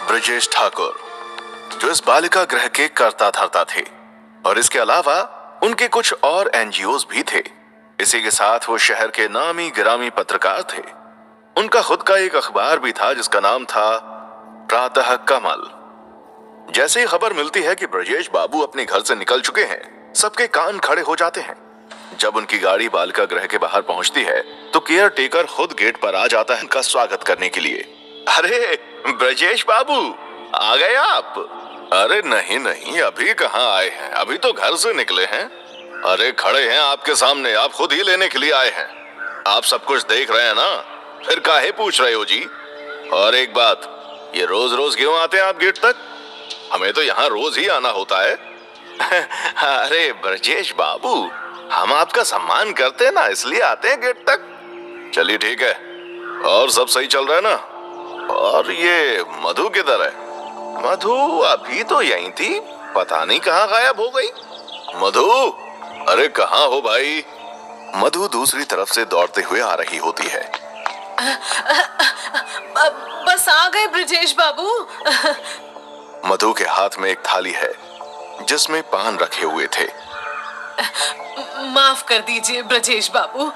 ब्रजेश ठाकुर, जो इस बालिका गृह के कर्ता धर्ता थे, और इसके अलावा उनके कुछ और एनजीओज भी थे। इसी के साथ वो शहर के नामी गिरामी पत्रकार थे। उनका खुद का एक अखबार भी था जिसका नाम था प्रातः कमल। जैसे ही खबर मिलती है कि ब्रजेश बाबू अपने घर से निकल चुके हैं, सबके कान खड़े हो जाते हैं। जब उनकी गाड़ी बालिका गृह के बाहर पहुंचती है तो केयर टेकर खुद गेट पर आ जाता है उनका स्वागत करने के लिए। अरे ब्रजेश बाबू, आ गए आप? अरे नहीं नहीं, अभी कहाँ आए हैं, अभी तो घर से निकले हैं। अरे खड़े हैं आपके सामने, आप खुद ही लेने के लिए आए हैं। आप सब कुछ देख रहे हैं ना, फिर काहे पूछ रहे हो जी? और एक बात, ये रोज रोज क्यों आते हैं आप गेट तक? हमें तो यहाँ रोज ही आना होता है। अरे ब्रजेश बाबू, हम आपका सम्मान करते हैं ना, इसलिए आते हैं गेट तक। चलिए ठीक है, और सब सही चल रहा है ना? और ये मधु किधर है? मधु अभी तो यहीं थी, पता नहीं कहाँ गायब हो गई। मधु, अरे कहाँ हो भाई? मधु दूसरी तरफ से दौड़ते हुए आ रही होती है। बस आ गए ब्रजेश बाबू। मधु के हाथ में एक थाली है जिसमें पान रखे हुए थे। माफ कर दीजिए ब्रजेश बाबू।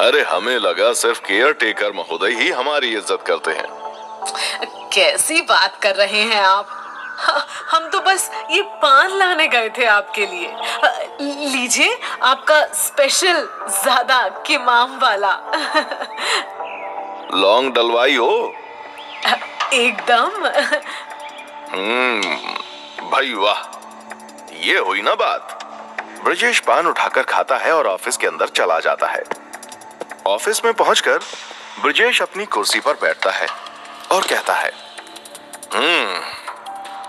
अरे हमें लगा सिर्फ केयर टेकर महोदय ही हमारी इज्जत करते हैं। कैसी बात कर रहे हैं आप? हम तो बस ये पान लाने गए थे आपके लिए। लीजिए, आपका स्पेशल ज्यादा किमाम वाला। लौंग डलवाई हो? एकदम। भाई वाह, ये हुई ना बात। ब्रजेश पान उठाकर खाता है और ऑफिस के अंदर चला जाता है। ऑफिस में पहुंचकर ब्रजेश अपनी कुर्सी पर बैठता है और कहता है,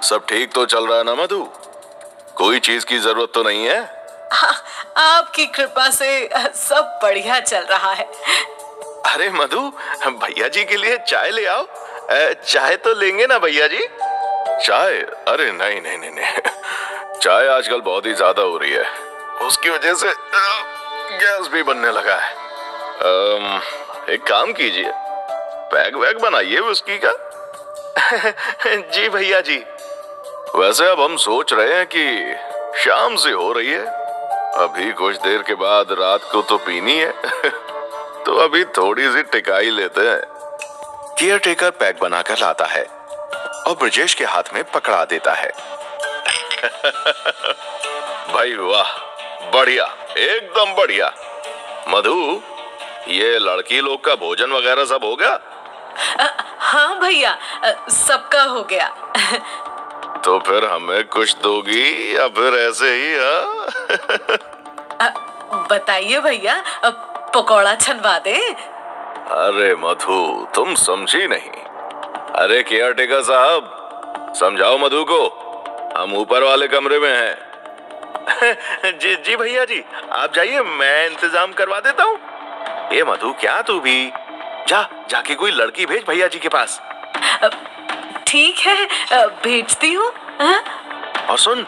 सब ठीक तो चल रहा है ना मधु? कोई चीज की जरूरत तो नहीं है? आपकी कृपा से सब बढ़िया चल रहा है। अरे मधु, भैया जी के लिए चाय ले आओ। चाय तो लेंगे ना भैया जी? चाय? अरे नहीं नहीं नहीं नहीं, चाय आजकल बहुत ही ज्यादा हो रही है, उसकी वजह से गैस भी बनने लगा है। एक काम कीजिए, पैग वैग बनाइए विस्की का। जी भैया जी। वैसे अब हम सोच रहे हैं कि शाम से हो रही है, अभी कुछ देर के बाद रात को तो पीनी है। तो अभी थोड़ी सी टिकाई लेते हैं। केयर टेकर पैक बनाकर लाता है और ब्रजेश के हाथ में पकड़ा देता है। भाई वाह, बढ़िया, एकदम बढ़िया। मधु, ये लड़की लोग का भोजन वगैरह सब हो गया? हाँ भैया, सबका हो गया। तो फिर हमें कुछ दोगी या फिर ऐसे ही? बताइए भैया, पकौड़ा छनवा दे। अरे मधु, तुम समझी नहीं। अरे केयर टेकर साहब, समझाओ मधु को, हम ऊपर वाले कमरे में हैं। जी जी भैया जी, आप जाइए, मैं इंतजाम करवा देता हूँ। ये मधु, क्या तू भी जाके कोई लड़की भेज भैया जी के पास। ठीक है, भेजती हूँ। और सुन,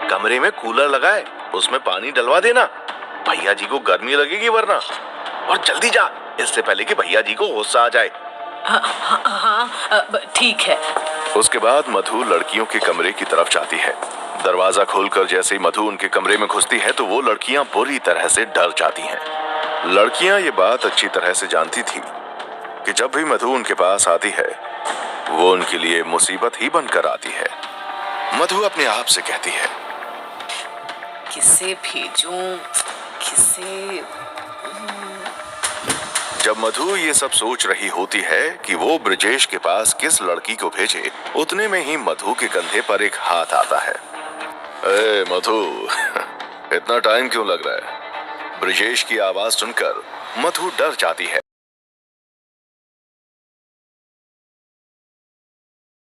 कमरे में कूलर लगा है, उसमें पानी डलवा देना, भैया जी को गर्मी लगेगी वरना। और जल्दी जा, इससे पहले कि भैया जी को गुस्सा आ जाए। हाँ, ठीक है। उसके बाद मधु लड़कियों के कमरे की तरफ जाती है। दरवाजा खोलकर जैसे ही मधु उनके कमरे में घुसती है तो वो लड़कियां बुरी तरह से डर जाती हैं। लड़कियां ये बात अच्छी तरह से जानती थी कि जब भी मधु उनके पास आती है वो उनके लिए मुसीबत ही बनकर आती है। मधु अपने आप से कहती है, किसे भेजूं, किसे? जब मधु ये सब सोच रही होती है कि वो ब्रजेश के पास किस लड़की को भेजे, उतने में ही मधु के कंधे पर एक हाथ आता है। ए मधु, इतना टाइम क्यों लग रहा है? ब्रजेश की आवाज सुनकर मधु डर जाती है